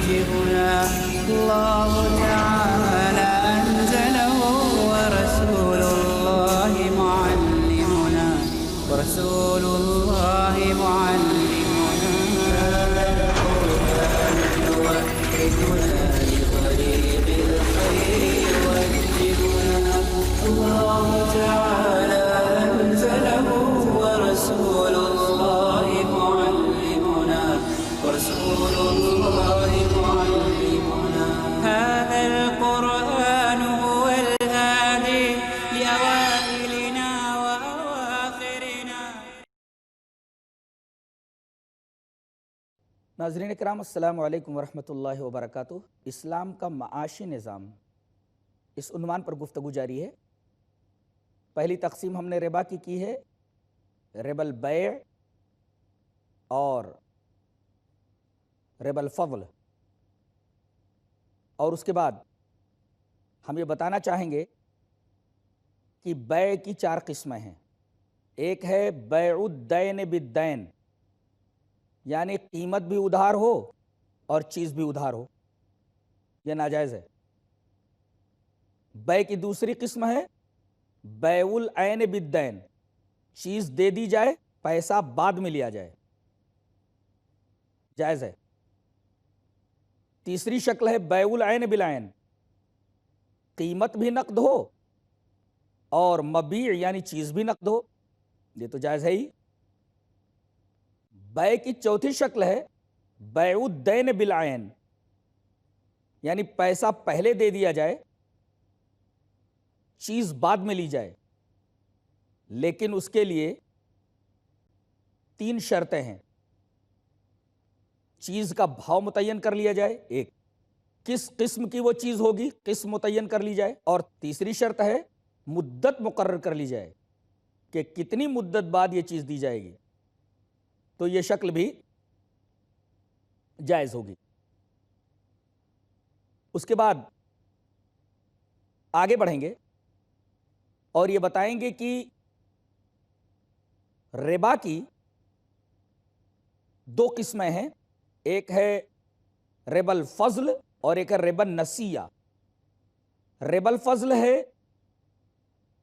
يوجهنا الله تعالى أنزله ورسول الله معلمنا ورسول الله معلمنا هذا القرآن يوحدنا لطريق الخير يوجهنا الله تعالى أنزله ورسول الله معلمنا ورسول الله معلمنا هذا القرآن هو الهادي لأوائلنا وأواخرنا. ناظرین کرام، السلام علیکم ورحمۃ اللہ وبرکاتہ. اسلام کا معاشی نظام، اس عنوان پر گفتگو جاری ہے. پہلی تقسیم ہم نے ربا کی ہے، ربا البیع اور ربا الفضل. اور اس کے بعد ہم یہ بتانا چاہیں گے کہ بیع کی 4 قسمیں ہیں. ایک ہے بیع الدین بالدین، یعنی قیمت بھی ادھار ہو اور چیز بھی ادھار ہو، یہ ناجائز ہے. بیع کی دوسری قسم ہے بیع العین بالدین، چیز دے دی جائے، پیسہ بعد میں لیا جائے، جائز ہے. تیسری شکل ہے بیع العین بالعین، قیمت بھی نقد ہو اور مبیع یعنی چیز بھی نقد ہو، یہ تو جائز ہے ہی. بیع کی چوتھی شکل ہے بیع الدین بالعین، یعنی پیسہ پہلے دے دیا جائے، چیز بعد میں لی جائے، لیکن اس کے لیے 3 شرطیں ہیں. چیز کا بھاؤ متعین کر لیا جائے، ایک کس قسم کی وہ چیز ہوگی قسم متعین کر لی جائے، اور تیسری شرط ہے مدت مقرر کر لی جائے کہ کتنی مدت بعد یہ چیز دی جائے گی، تو یہ شکل بھی جائز ہوگی. اس کے بعد آگے بڑھیں گے اور یہ بتائیں گے کہ ربا کی 2 قسمیں ہیں. ایک ہے ربا الفضل اور ایک ہے ربا النسیہ. ربا الفضل ہے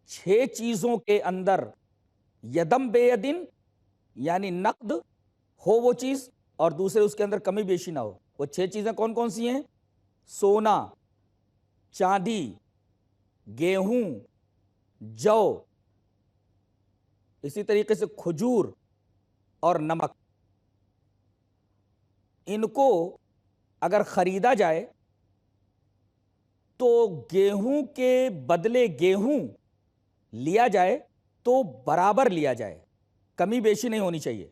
6 چیزوں کے اندر یدم بے یدن، یعنی نقد ہو وہ چیز اور دوسرے اس کے اندر کمی بیشی نہ ہو. وہ 6 چیزیں کون کون سی ہیں؟ سونا، چاندی، گیہوں، جو، اسی طریقے سے کھجور اور نمک. ان کو اگر خریدا جائے تو گیہوں کے بدلے گیہوں لیا جائے تو برابر لیا جائے، کمی بیشی نہیں ہونی چاہیے.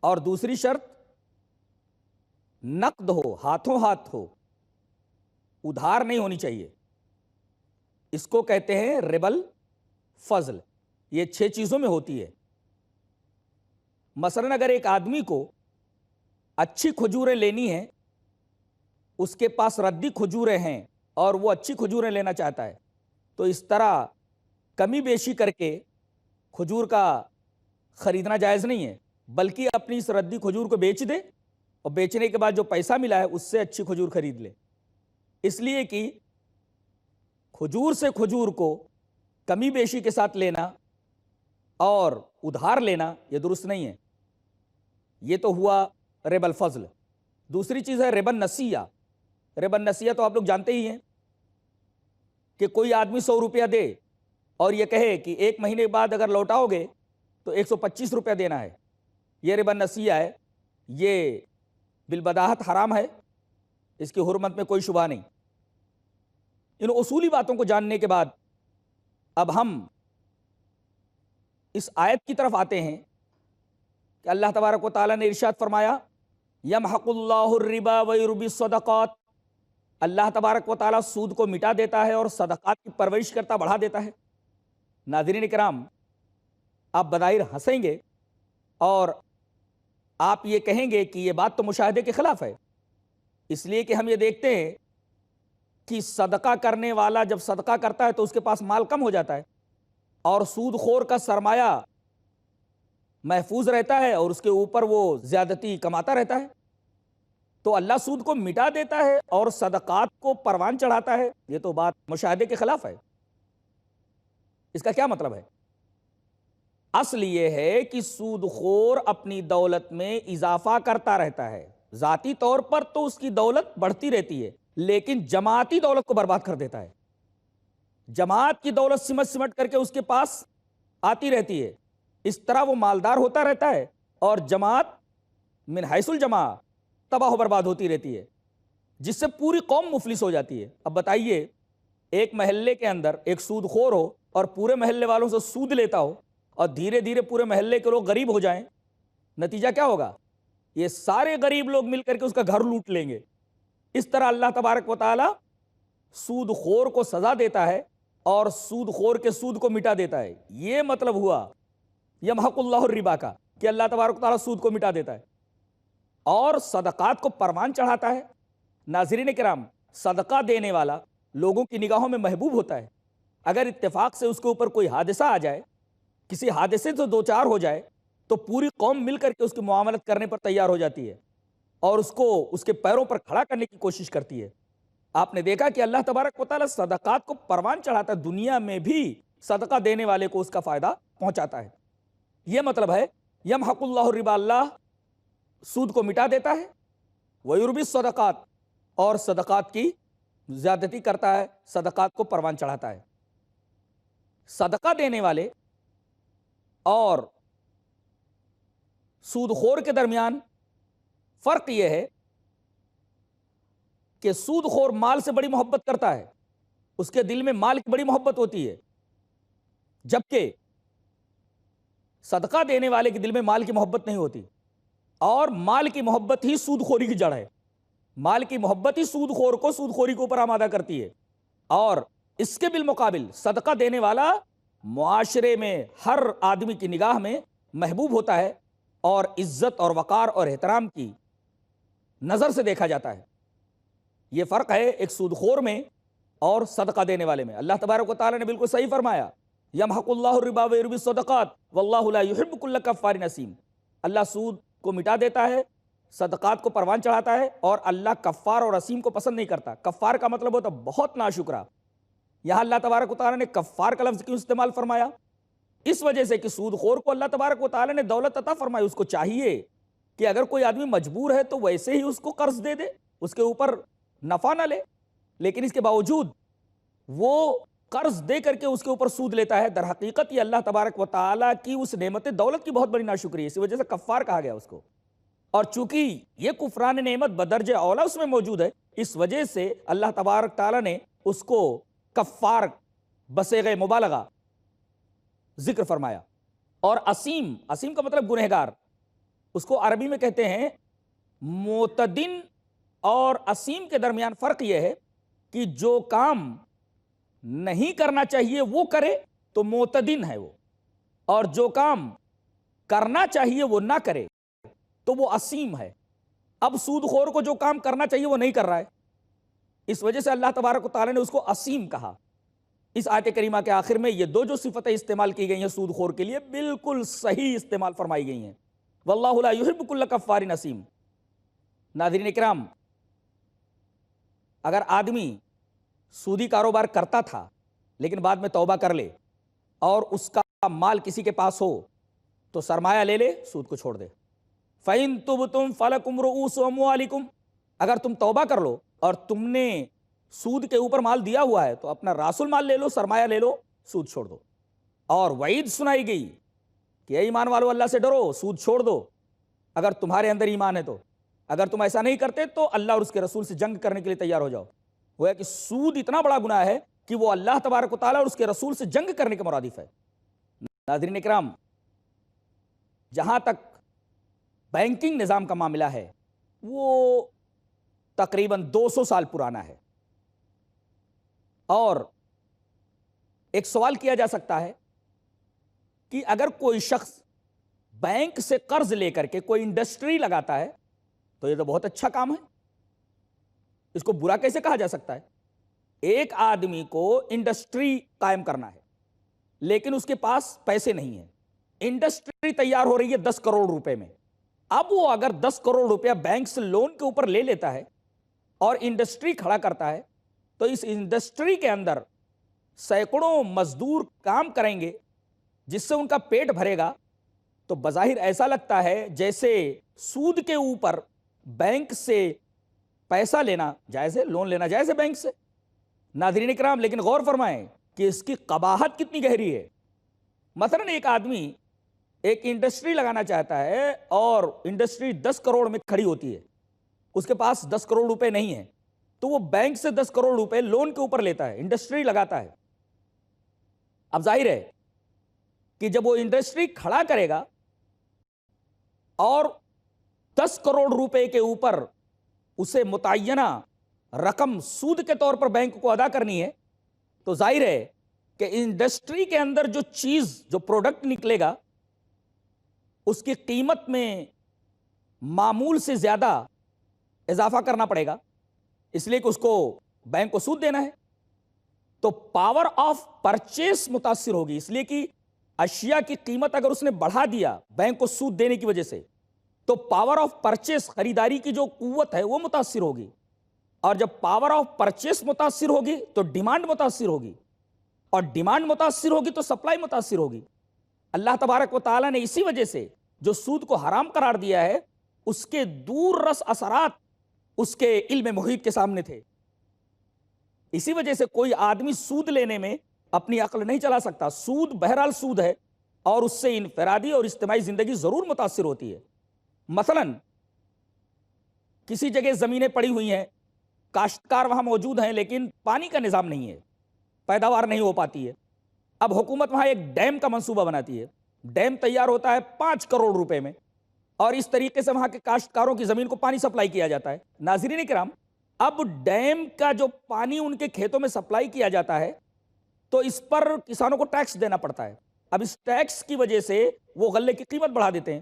اور دوسری شرط نقد ہو، ہاتھوں ہاتھ ہو، ادھار نہیں ہونی چاہیے. اس کو کہتے ہیں ربا الفضل. یہ 6 چیزوں میں ہوتی ہے. مثلا اگر ایک آدمی کو اچھی کھجوریں لینی ہیں، اس کے پاس ردی کھجوریں ہیں اور وہ اچھی کھجوریں لینا چاہتا ہے، تو اس طرح کمی بیشی کر کے کھجور کا خریدنا جائز نہیں ہے، بلکہ اپنی اس ردی کھجور کو بیچ دے اور بیچنے کے بعد جو پیسہ ملا ہے اس سے اچھی کھجور خرید لے. اس لیے کہ کھجور سے کھجور کو کمی بیشی کے ساتھ لینا اور ادھار لینا یہ درست نہیں ہے. یہ تو ہوا ربا الفضل. دوسری چیز ہے ربا النسیہ. ربا النسیہ تو آپ لوگ جانتے ہی ہیں کہ کوئی آدمی 100 روپیہ دے اور یہ کہے کہ 1 مہینے بعد اگر لوٹاؤ گے تو 125 روپیہ دینا ہے. یہ ربا النسیہ ہے. یہ بالبداہت حرام ہے، اس کی حرمت میں کوئی شبہ نہیں. ان اصولی باتوں کو جاننے کے بعد اب ہم اس آیت کی طرف آتے ہیں کہ اللہ تبارک و تعالیٰ نے ارشاد فرمایا یمحق اللہ الربا ویربی الصدقات. اللہ تبارک و تعالیٰ سود کو مٹا دیتا ہے اور صدقات کی پرورش کرتا، بڑھا دیتا ہے. ناظرین کرام، آپ بظاہر ہنسیں گے اور آپ یہ کہیں گے کہ یہ بات تو مشاہدے کے خلاف ہے، اس لیے کہ ہم یہ دیکھتے ہیں کہ صدقہ کرنے والا جب صدقہ کرتا ہے تو اس کے پاس مال کم ہو جاتا ہے اور سود خور کا سرمایہ محفوظ رہتا ہے اور اس کے اوپر وہ زیادتی کماتا رہتا ہے. تو اللہ سود کو مٹا دیتا ہے اور صدقات کو پروان چڑھاتا ہے، یہ تو بات مشاہدے کے خلاف ہے۔ اس کا کیا مطلب ہے؟ اصل یہ ہے کہ سود خور اپنی دولت میں اضافہ کرتا رہتا ہے، ذاتی طور پر تو اس کی دولت بڑھتی رہتی ہے، لیکن جماعتی دولت کو برباد کر دیتا ہے۔ جماعت کی دولت سمٹ سمٹ کر کے اس کے پاس آتی رہتی ہے، اس طرح وہ مالدار ہوتا رہتا ہے اور جماعت من حیث الجماع تباہ و برباد ہوتی رہتی ہے، جس سے پوری قوم مفلس ہو جاتی ہے۔ اب بتائیے، ایک محلے کے اندر ایک سود خور ہو اور پورے محلے والوں سے سود لیتا ہو اور دھیرے دھیرے پورے محلے کے لوگ غریب ہو جائیں، نتیجہ کیا ہوگا؟ یہ سارے غریب لوگ مل کر کے اس کا گھر لوٹ لیں گے۔ اس طرح اللہ تبارک و تعالی سود خور کو سزا دیتا ہے اور سود خور کے سود کو مٹا دیتا ہے۔ یہ مطلب ہوا یمحق اللہ الربا کا، کہ اللہ تبارک و تعالی سود کو مٹا دیتا ہے اور صدقات کو پروان چڑھاتا ہے۔ ناظرین کرام، صدقہ دینے والا لوگوں کی نگاہوں میں محبوب ہوتا ہے۔ اگر اتفاق سے اس کے اوپر کوئی حادثہ آ جائے، کسی حادثے سے دوچار ہو جائے، تو پوری قوم مل کر کے اس کی معاملت کرنے پر تیار ہو جاتی ہے اور اس کو اس کے پیروں پر کھڑا کرنے کی کوشش کرتی ہے۔ آپ نے دیکھا کہ اللہ تبارک و تعالی صدقات کو پروان چڑھاتا ہے، دنیا میں بھی صدقہ دینے والے کو اس کا فائدہ پہنچاتا ہے۔ یہ مطلب ہے یمحق اللہ الربا، اللہ سود کو مٹا دیتا ہے، ویربی الصدقات، اور صدقات کی زیادتی کرتا ہے، صدقات کو پروان چڑھاتا ہے۔ صدقہ دینے والے اور سود خور کے درمیان فرق یہ ہے کہ سود خور مال سے بڑی محبت کرتا ہے، اس کے دل میں مال کی بڑی محبت ہوتی ہے، جبکہ صدقہ دینے والے کے دل میں مال کی محبت نہیں ہوتی، اور مال کی محبت ہی سود خوری کی جڑ ہے۔ مال کی محبت ہی سود خور کو سود خوری کے اوپر آمادہ کرتی ہے، اور اس کے بالمقابل صدقہ دینے والا معاشرے میں ہر آدمی کی نگاہ میں محبوب ہوتا ہے اور عزت اور وقار اور احترام کی نظر سے دیکھا جاتا ہے۔ یہ فرق ہے ایک سود خور میں اور صدقہ دینے والے میں۔ اللہ تبارک و تعالی نے بالکل صحیح فرمایا، یمحق اللہ الربا ویربی الصدقات واللہ لا یحب کل کفار نسیم۔ اللہ سود کو مٹا دیتا ہے، صدقات کو پروان چڑھاتا ہے، اور اللہ کفار اور اسیم کو پسند نہیں کرتا۔ کفار کا مطلب ہوتا بہت ناشکرا۔ یہاں اللہ تبارک و تعالی نے کفار کا لفظ کیوں استعمال فرمایا؟ اس وجہ سے کہ سود خور کو اللہ تبارک و تعالی نے دولت عطا فرمائی، اس کو چاہیے کہ اگر کوئی آدمی مجبور ہے تو ویسے ہی اس کو قرض دے دے، اس کے اوپر نفع نہ لے، لیکن اس کے باوجود وہ قرض دے کر کے اس کے اوپر سود لیتا ہے۔ در حقیقت یہ اللہ تبارک و تعالی کی اس نعمت دولت کی بہت بڑی ناشکری ہے، اسی وجہ سے کفار کہا گیا اس کو۔ اور چونکہ یہ کفران نعمت بدرجہ اولا اس میں موجود ہے، اس وجہ سے اللہ تبارک تعالی نے اس کو کفار بصیغہ مبالغہ ذکر فرمایا۔ اور اسیم، اسیم کا مطلب گنہگار، اس کو عربی میں کہتے ہیں معتدن، اور اسیم کے درمیان فرق یہ ہے کہ جو کام نہیں کرنا چاہیے وہ کرے تو معتدن ہے وہ، اور جو کام کرنا چاہیے وہ نہ کرے تو وہ اسیم ہے۔ اب سود خور کو جو کام کرنا چاہیے وہ نہیں کر رہا ہے، اس وجہ سے اللہ تبارک و تعالی نے اس کو اسیم کہا۔ اس آیت کریمہ کے آخر میں یہ دو جو صفتیں استعمال کی گئی ہیں سود خور کے لیے، بالکل صحیح استعمال فرمائی گئی ہیں۔ واللہ لا یحب کل کفار نسیم۔ ناظرین اکرام، اگر آدمی سودی کاروبار کرتا تھا لیکن بعد میں توبہ کر لے اور اس کا مال کسی کے پاس ہو تو سرمایہ لے لے، سود کو چھوڑ دے۔ فَإِن تُبْتُمْ فَلَكُمْ رُؤُوسُ أَمْوَالِكُمْ، اگر تم توبہ کر لو اور تم نے سود کے اوپر مال دیا ہوا ہے تو اپنا راس المال لے لو، سرمایہ لے لو، سود چھوڑ دو۔ اور وعید سنائی گئی کہ اے ایمان والو اللہ سے ڈرو، سود چھوڑ دو اگر تمہارے اندر ایمان ہے تو۔ اگر تم ایسا نہیں کرتے تو اللہ اور اس کے رسول سے جنگ کرنے کے لیے تیار ہو جاؤ۔ وہ ہے کہ سود اتنا بڑا گناہ ہے کہ وہ اللہ تبارک و تعالیٰ اور اس کے رسول سے جنگ کرنے کے مرادف ہے۔ ناظرین اکرام، جہاں تک بینکنگ نظام کا معاملہ ہے وہ تقریباً 200 سال پرانا ہے، اور ایک سوال کیا جا سکتا ہے کہ اگر کوئی شخص بینک سے قرض لے کر کے کوئی انڈسٹری لگاتا ہے تو یہ تو بہت اچھا کام ہے، اس کو برا کیسے کہا جا سکتا ہے؟ ایک آدمی کو انڈسٹری قائم کرنا ہے لیکن اس کے پاس پیسے نہیں ہیں، انڈسٹری تیار ہو رہی ہے 10 کروڑ روپے میں، اب وہ اگر 10 کروڑ روپیہ بینک سے لون کے اوپر لے لیتا ہے اور انڈسٹری کھڑا کرتا ہے تو اس انڈسٹری کے اندر سینکڑوں مزدور کام کریں گے جس سے ان کا پیٹ بھرے گا، تو بظاہر ایسا لگتا ہے جیسے سود کے اوپر بینک سے پیسہ لینا جائز ہے، لون لینا جائز ہے بینک سے۔ ناظرین اکرام لیکن غور فرمائیں کہ اس کی قباحت کتنی گہری ہے۔ مثلا ایک آدمی ایک انڈسٹری لگانا چاہتا ہے اور انڈسٹری 10 کروڑ میں کھڑی ہوتی ہے، اس کے پاس 10 کروڑ روپے نہیں ہیں، تو وہ بینک سے 10 کروڑ روپے لون کے اوپر لیتا ہے، انڈسٹری لگاتا ہے۔ اب ظاہر ہے کہ جب وہ انڈسٹری کھڑا کرے گا اور 10 کروڑ روپے کے اوپر اسے متعینہ رقم سود کے طور پر بینک کو ادا کرنی ہے، تو ظاہر ہے کہ انڈسٹری کے اندر جو چیز، جو پروڈکٹ نکلے گا، اس کی قیمت میں معمول سے زیادہ اضافہ کرنا پڑے گا، اس لیے کہ اس کو بینک کو سود دینا ہے۔ تو پاور آف پرچیز متاثر ہوگی، اس لیے کہ اشیاء کی قیمت اگر اس نے بڑھا دیا بینک کو سود دینے کی وجہ سے، تو پاور آف پرچیز، خریداری کی جو قوت ہے وہ متاثر ہوگی، اور جب پاور آف پرچیز متاثر ہوگی تو ڈیمانڈ متاثر ہوگی، اور ڈیمانڈ متاثر ہوگی تو سپلائی متاثر ہوگی۔ اللہ تبارک و تعالیٰ نے اسی وجہ سے جو سود کو حرام قرار دیا ہے، اس کے دور رس اثرات اس کے علم محیط کے سامنے تھے۔ اسی وجہ سے کوئی آدمی سود لینے میں اپنی عقل نہیں چلا سکتا۔ سود بہرحال سود ہے، اور اس سے انفرادی اور اجتماعی زندگی ضرور متاثر ہوتی ہے۔ مثلا کسی جگہ زمینیں پڑی ہوئی ہیں، کاشتکار وہاں موجود ہیں، لیکن پانی کا نظام نہیں ہے، پیداوار نہیں ہو پاتی ہے۔ اب حکومت وہاں ایک ڈیم کا منصوبہ بناتی ہے، ڈیم تیار ہوتا ہے 5 کروڑ روپے میں، اور اس طریقے سے وہاں کے کاشتکاروں کی زمین کو پانی سپلائی کیا جاتا ہے۔ ناظرین کرام، اب ڈیم کا جو پانی ان کے کھیتوں میں سپلائی کیا جاتا ہے تو اس پر کسانوں کو ٹیکس دینا پڑتا ہے۔ اب اس ٹیکس کی وجہ سے وہ غلے کی قیمت بڑھا دیتے ہیں۔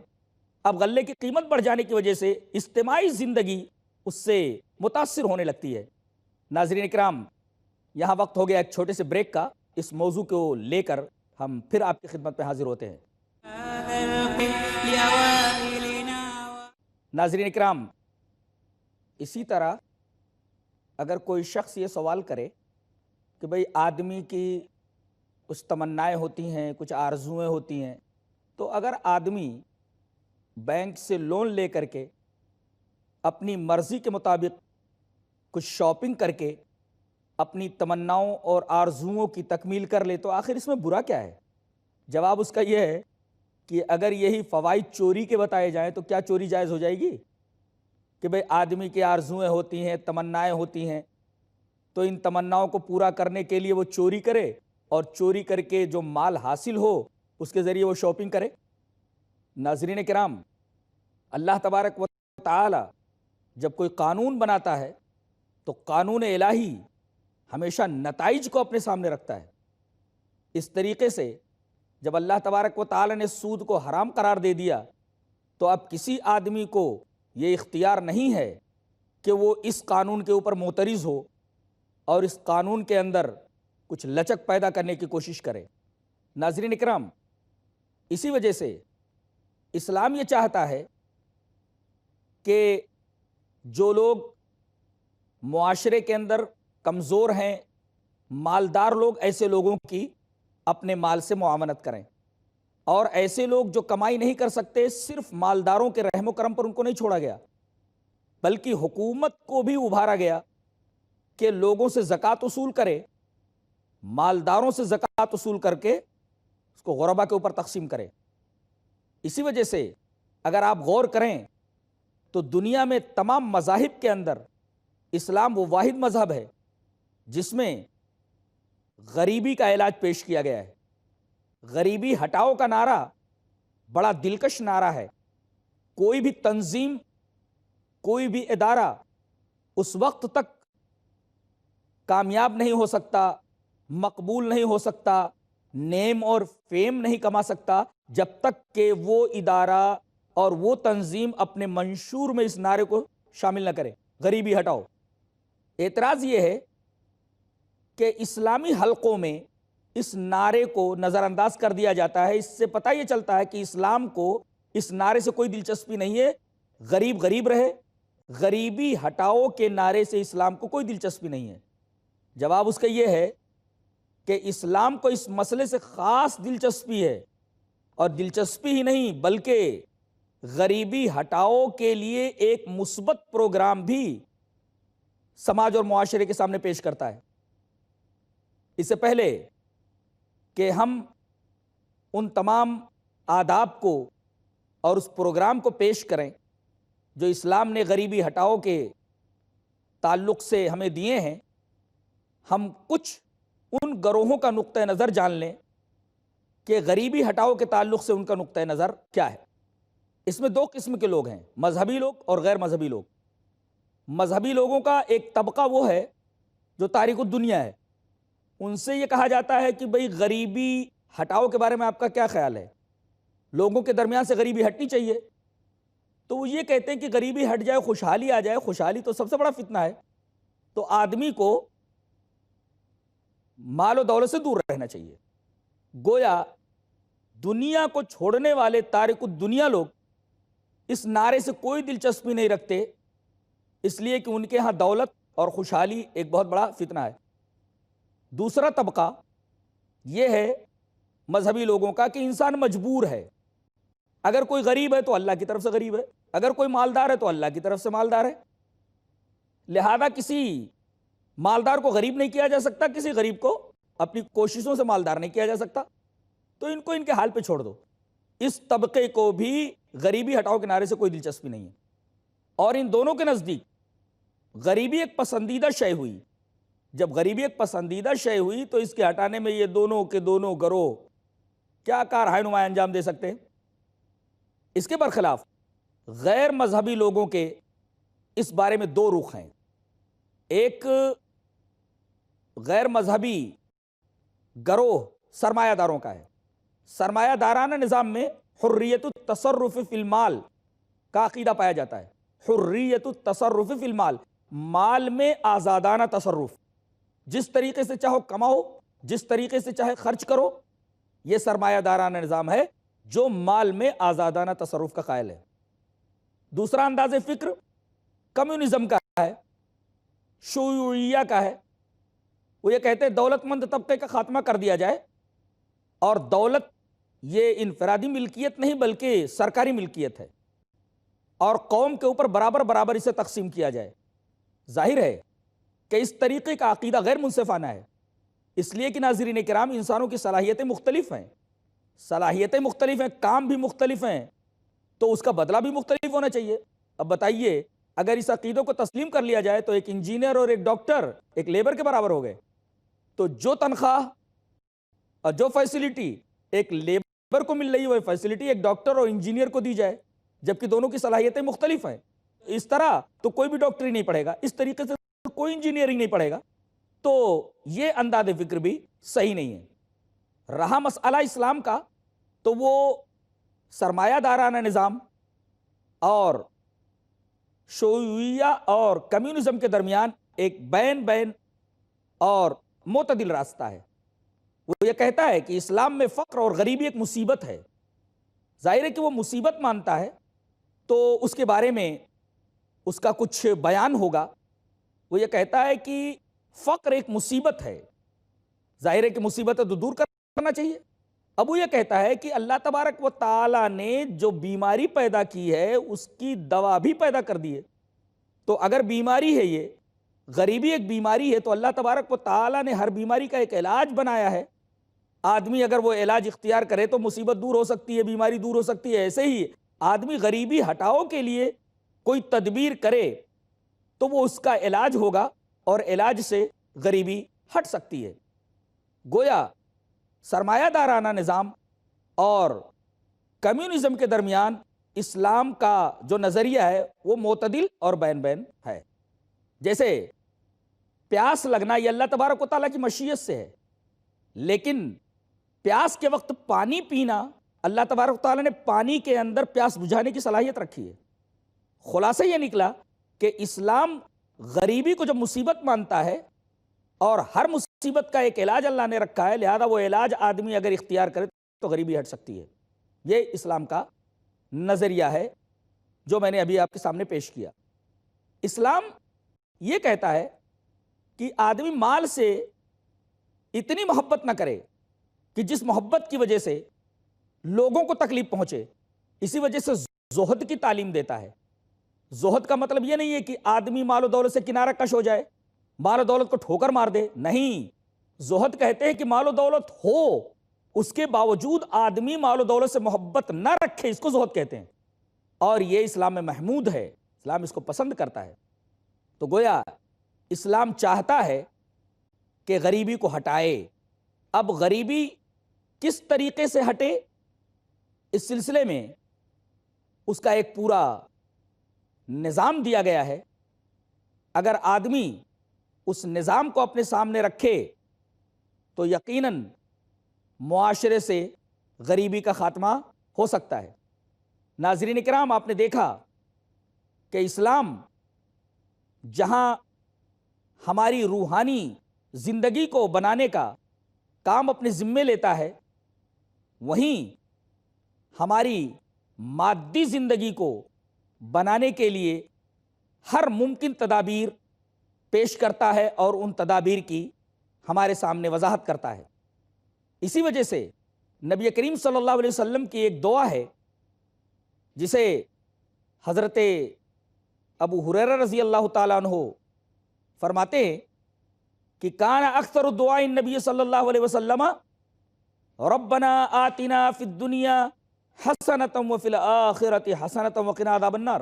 اب غلے کی قیمت بڑھ جانے کی وجہ سے اجتماعی زندگی اس سے متاثر ہونے لگتی ہے۔ ناظرین کرام، یہاں وقت ہو گیا ایک چھوٹے سے بریک کا، اس موضوع کو لے کر ہم پھر آپ کی خدمت میں حاضر ہوتے ہیں۔ ناظرین کرام، اسی طرح اگر کوئی شخص یہ سوال کرے کہ بھئی آدمی کی کچھ تمنائیں ہوتی ہیں، کچھ آرزویں ہوتی ہیں، تو اگر آدمی بینک سے لون لے کر کے اپنی مرضی کے مطابق کچھ شاپنگ کر کے اپنی تمناؤں اور آرزوؤں کی تکمیل کر لے تو آخر اس میں برا کیا ہے؟ جواب اس کا یہ ہے کہ اگر یہی فوائد چوری کے بتائے جائیں تو کیا چوری جائز ہو جائے گی؟ کہ بھئی آدمی کی آرزویں ہوتی ہیں، تمنائیں ہوتی ہیں، تو ان تمناؤں کو پورا کرنے کے لیے وہ چوری کرے، اور چوری کر کے جو مال حاصل ہو اس کے ذریعے وہ شاپنگ کرے۔ ناظرین کرام، اللہ تبارک و تعالی جب کوئی قانون بناتا ہے تو قانون الہی ہمیشہ نتائج کو اپنے سامنے رکھتا ہے۔ اس طریقے سے جب اللہ تبارک و تعالی نے سود کو حرام قرار دے دیا تو اب کسی آدمی کو یہ اختیار نہیں ہے کہ وہ اس قانون کے اوپر معترض ہو اور اس قانون کے اندر کچھ لچک پیدا کرنے کی کوشش کرے۔ ناظرین اکرام، اسی وجہ سے اسلام یہ چاہتا ہے کہ جو لوگ معاشرے کے اندر کمزور ہیں، مالدار لوگ، ایسے لوگوں کی اپنے مال سے معاونت کریں، اور ایسے لوگ جو کمائی نہیں کر سکتے، صرف مالداروں کے رحم و کرم پر ان کو نہیں چھوڑا گیا، بلکہ حکومت کو بھی ابھارا گیا کہ لوگوں سے زکوٰۃ وصول کرے، مالداروں سے زکوٰۃ وصول کر کے اس کو غربا کے اوپر تقسیم کرے۔ اسی وجہ سے اگر آپ غور کریں تو دنیا میں تمام مذاہب کے اندر اسلام وہ واحد مذہب ہے جس میں غریبی کا علاج پیش کیا گیا ہے۔ غریبی ہٹاؤ کا نعرہ بڑا دلکش نعرہ ہے۔ کوئی بھی تنظیم، کوئی بھی ادارہ اس وقت تک کامیاب نہیں ہو سکتا، مقبول نہیں ہو سکتا، نیم اور فیم نہیں کما سکتا جب تک کہ وہ ادارہ اور وہ تنظیم اپنے منشور میں اس نعرے کو شامل نہ کرے، غریبی ہٹاؤ۔ اعتراض یہ ہے کہ اسلامی حلقوں میں اس نعرے کو نظر انداز کر دیا جاتا ہے۔ اس سے پتہ یہ چلتا ہے کہ اسلام کو اس نعرے سے کوئی دلچسپی نہیں ہے، غریب غریب رہے، غریبی ہٹاؤ کے نعرے سے اسلام کو کوئی دلچسپی نہیں ہے۔ جواب اس کا یہ ہے کہ اسلام کو اس مسئلے سے خاص دلچسپی ہے، اور دلچسپی ہی نہیں بلکہ غریبی ہٹاؤ کے لیے ایک مثبت پروگرام بھی سماج اور معاشرے کے سامنے پیش کرتا ہے۔ اس سے پہلے کہ ہم ان تمام آداب کو اور اس پروگرام کو پیش کریں جو اسلام نے غریبی ہٹاؤ کے تعلق سے ہمیں دیے ہیں، ہم کچھ ان گروہوں کا نقطہ نظر جان لیں کہ غریبی ہٹاؤ کے تعلق سے ان کا نقطہ نظر کیا ہے۔ اس میں دو قسم کے لوگ ہیں، مذہبی لوگ اور غیر مذہبی لوگ۔ مذہبی لوگوں کا ایک طبقہ وہ ہے جو تارک الدنیا ہے، ان سے یہ کہا جاتا ہے کہ بھئی غریبی ہٹاؤ کے بارے میں آپ کا کیا خیال ہے، لوگوں کے درمیان سے غریبی ہٹنی چاہیے؟ تو وہ یہ کہتے ہیں کہ غریبی ہٹ جائے، خوشحالی آ جائے، خوشحالی تو سب سے بڑا فتنہ ہے، تو آدمی کو مال و دولت سے دور رہنا چاہیے۔ گویا دنیا کو چھوڑنے والے تارک الدنیا لوگ اس نعرے سے کوئی دلچسپی نہیں رکھتے، اس لیے کہ ان کے ہاں دولت اور خوشحالی ایک بہت بڑا فتنہ ہے۔ دوسرا طبقہ یہ ہے مذہبی لوگوں کا کہ انسان مجبور ہے، اگر کوئی غریب ہے تو اللہ کی طرف سے غریب ہے، اگر کوئی مالدار ہے تو اللہ کی طرف سے مالدار ہے، لہذا کسی مالدار کو غریب نہیں کیا جا سکتا، کسی غریب کو اپنی کوششوں سے مالدار نہیں کیا جا سکتا، تو ان کو ان کے حال پہ چھوڑ دو۔ اس طبقے کو بھی غریبی ہٹاؤ کے نعرے سے کوئی دلچسپی نہیں ہے، اور ان دونوں کے نزدیک غریبی ایک پسندیدہ شے ہوئی۔ جب غریبی ایک پسندیدہ شے ہوئی تو اس کے ہٹانے میں یہ دونوں کے دونوں گروہ کیا کارہائے نمایاں انجام دے سکتے ہیں۔ اس کے برخلاف غیر مذہبی لوگوں کے اس بارے میں دو رخ ہیں۔ ایک غیر مذہبی گروہ سرمایہ داروں کا ہے۔ سرمایہ دارانہ نظام میں حریت التصرف فی المال کا عقیدہ پایا جاتا ہے۔ حریت التصرف فی المال، مال میں آزادانہ تصرف، جس طریقے سے چاہو کماؤ، جس طریقے سے چاہے خرچ کرو، یہ سرمایہ دارانہ نظام ہے جو مال میں آزادانہ تصرف کا قائل ہے۔ دوسرا انداز فکر کمیونزم کا ہے، شیوعیہ کا ہے۔ وہ یہ کہتے ہیں دولت مند طبقے کا خاتمہ کر دیا جائے، اور دولت یہ انفرادی ملکیت نہیں بلکہ سرکاری ملکیت ہے، اور قوم کے اوپر برابر برابر اسے تقسیم کیا جائے۔ ظاہر ہے کہ اس طریقے کا عقیدہ غیر منصفانہ ہے، اس لیے کہ ناظرین کرام انسانوں کی صلاحیتیں مختلف ہیں، صلاحیتیں مختلف ہیں، کام بھی مختلف ہیں، تو اس کا بدلہ بھی مختلف ہونا چاہیے۔ اب بتائیے اگر اس عقیدوں کو تسلیم کر لیا جائے تو ایک انجینئر اور ایک ڈاکٹر ایک لیبر کے برابر ہو گئے، تو جو تنخواہ اور جو فیسلٹی ایک لیبر کو مل رہی ہے وہ فیسلٹی ایک ڈاکٹر اور انجینئر کو دی جائے، جبکہ دونوں کی صلاحیتیں مختلف ہیں۔ اس طرح تو کوئی بھی ڈاکٹری نہیں پڑھے گا، اس طریقے سے کوئی انجینئرنگ نہیں پڑھے گا، تو یہ انداز فکر بھی صحیح نہیں ہے۔ رہا مسئلہ اسلام کا، تو وہ سرمایہ دارانہ نظام اور شیوعیہ اور کمیونزم کے درمیان ایک بین اور معتدل راستہ ہے۔ وہ یہ کہتا ہے کہ اسلام میں فقر اور غریبی ایک مصیبت ہے۔ ظاہر ہے کہ وہ مصیبت مانتا ہے تو اس کے بارے میں اس کا کچھ بیان ہوگا۔ وہ یہ کہتا ہے کہ فقر ایک مصیبت ہے، ظاہر ہے کہ مصیبت تو دور کرنا چاہیے۔ اب وہ یہ کہتا ہے کہ اللہ تبارک و تعالیٰ نے جو بیماری پیدا کی ہے اس کی دوا بھی پیدا کر دی ہے، تو اگر بیماری ہے، یہ غریبی ایک بیماری ہے، تو اللہ تبارک و تعالیٰ نے ہر بیماری کا ایک علاج بنایا ہے۔ آدمی اگر وہ علاج اختیار کرے تو مصیبت دور ہو سکتی ہے، بیماری دور ہو سکتی ہے۔ ایسے ہی آدمی غریبی ہٹاؤ کے لیے کوئی تدبیر کرے تو وہ اس کا علاج ہوگا اور علاج سے غریبی ہٹ سکتی ہے۔ گویا سرمایہ دارانہ نظام اور کمیونزم کے درمیان اسلام کا جو نظریہ ہے وہ معتدل اور بین ہے۔ جیسے پیاس لگنا یہ اللہ تبارک و تعالیٰ کی مشیت سے ہے، لیکن پیاس کے وقت پانی پینا، اللہ تبارک و تعالیٰ نے پانی کے اندر پیاس بجھانے کی صلاحیت رکھی ہے۔ خلاصہ یہ نکلا کہ اسلام غریبی کو جب مصیبت مانتا ہے اور ہر مصیبت کا ایک علاج اللہ نے رکھا ہے، لہذا وہ علاج آدمی اگر اختیار کرے تو غریبی ہٹ سکتی ہے۔ یہ اسلام کا نظریہ ہے جو میں نے ابھی آپ کے سامنے پیش کیا۔ اسلام یہ کہتا ہے کہ آدمی مال سے اتنی محبت نہ کرے کہ جس محبت کی وجہ سے لوگوں کو تکلیف پہنچے، اسی وجہ سے زہد کی تعلیم دیتا ہے۔ زہد کا مطلب یہ نہیں ہے کہ آدمی مال و دولت سے کنارہ کش ہو جائے، مال و دولت کو ٹھوکر مار دے، نہیں، زہد کہتے ہیں کہ مال و دولت ہو، اس کے باوجود آدمی مال و دولت سے محبت نہ رکھے، اس کو زہد کہتے ہیں، اور یہ اسلام میں محمود ہے، اسلام اس کو پسند کرتا ہے۔ تو گویا اسلام چاہتا ہے کہ غریبی کو ہٹائے۔ اب غریبی کس طریقے سے ہٹے، اس سلسلے میں اس کا ایک پورا نظام دیا گیا ہے۔ اگر آدمی اس نظام کو اپنے سامنے رکھے تو یقیناً معاشرے سے غریبی کا خاتمہ ہو سکتا ہے۔ ناظرین کرام، آپ نے دیکھا کہ اسلام جہاں ہماری روحانی زندگی کو بنانے کا کام اپنے ذمے لیتا ہے، وہیں ہماری مادی زندگی کو بنانے کے لیے ہر ممکن تدابیر پیش کرتا ہے اور ان تدابیر کی ہمارے سامنے وضاحت کرتا ہے۔ اسی وجہ سے نبی کریم صلی اللہ علیہ وسلم کی ایک دعا ہے جسے حضرت ابو ہریرہ رضی اللہ تعالیٰ عنہ فرماتے ہیں کہ کان اکثر دعاء النبی صلی اللہ علیہ وسلم ربنا آتنا فی الدنیا حسنۃ وفی الآخرۃ حسنۃ وقنا عذاب النار۔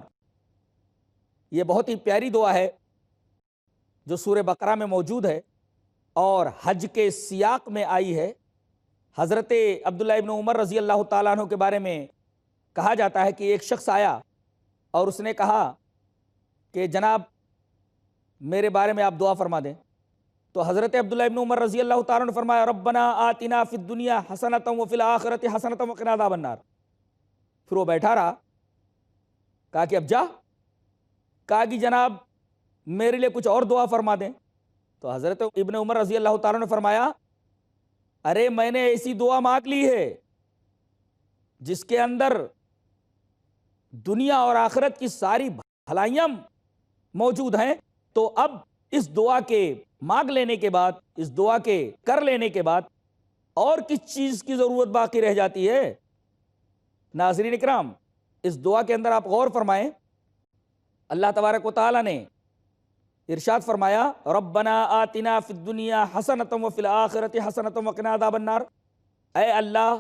یہ بہت ہی پیاری دعا ہے جو سورہ بقرہ میں موجود ہے اور حج کے سیاق میں آئی ہے۔ حضرت عبداللہ ابن عمر رضی اللہ تعالیٰ عنہ کے بارے میں کہا جاتا ہے کہ ایک شخص آیا اور اس نے کہا کہ جناب میرے بارے میں آپ دعا فرما دیں، تو حضرت عبداللہ ابن عمر رضی اللہ تعالیٰ عنہ نے فرمایا ربنا آتنا فی الدنیا حسنۃ وفی الآخرۃ حسنۃ وقنا عذاب النار۔ پھر وہ بیٹھا رہا، کہا کہ اب جا، کہا کہ جناب میرے لیے کچھ اور دعا فرما دیں، تو حضرت ابن عمر رضی اللہ تعالیٰ نے فرمایا ارے میں نے ایسی دعا مانگ لی ہے جس کے اندر دنیا اور آخرت کی ساری بھلائیاں موجود ہیں، تو اب اس دعا کے مانگ لینے کے بعد، اس دعا کے کر لینے کے بعد اور کس چیز کی ضرورت باقی رہ جاتی ہے؟ ناظرین اکرام، اس دعا کے اندر آپ غور فرمائیں، اللہ تبارک و تعالیٰ نے ارشاد فرمایا ربنا آتنا فی الدنیا حسنۃ وفی الآخرۃ حسنۃ وقنا عذاب النار، اے اللہ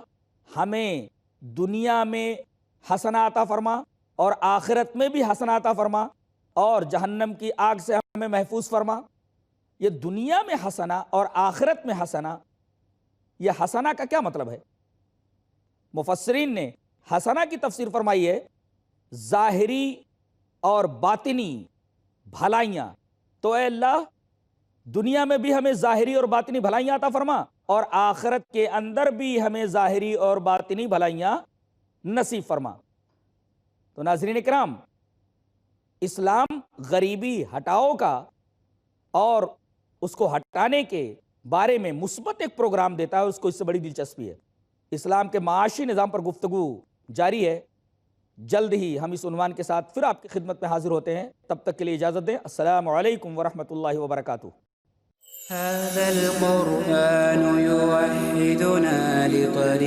ہمیں دنیا میں حسنہ عطا فرما اور آخرت میں بھی حسنہ عطا فرما اور جہنم کی آگ سے ہمیں محفوظ فرما۔ یہ دنیا میں حسنہ اور آخرت میں حسنہ، یہ حسنہ کا کیا مطلب ہے؟ مفسرین نے حسنہ کی تفسیر فرمائی ہے ظاہری اور باطنی بھلائیاں۔ تو اے اللہ دنیا میں بھی ہمیں ظاہری اور باطنی بھلائیاں عطا فرما اور آخرت کے اندر بھی ہمیں ظاہری اور باطنی بھلائیاں نصیب فرما۔ تو ناظرین اکرام، اسلام غریبی ہٹاؤ کا اور اس کو ہٹانے کے بارے میں مثبت ایک پروگرام دیتا ہے، اس کو اس سے بڑی دلچسپی ہے۔ اسلام کے معاشی نظام پر گفتگو جاری ہے، جلد ہی ہم اس عنوان کے ساتھ پھر آپ کی خدمت میں حاضر ہوتے ہیں، تب تک کے لیے اجازت دیں۔ السلام علیکم ورحمۃ اللہ وبرکاتہ۔ هذا القرآن يوحدنا لطريق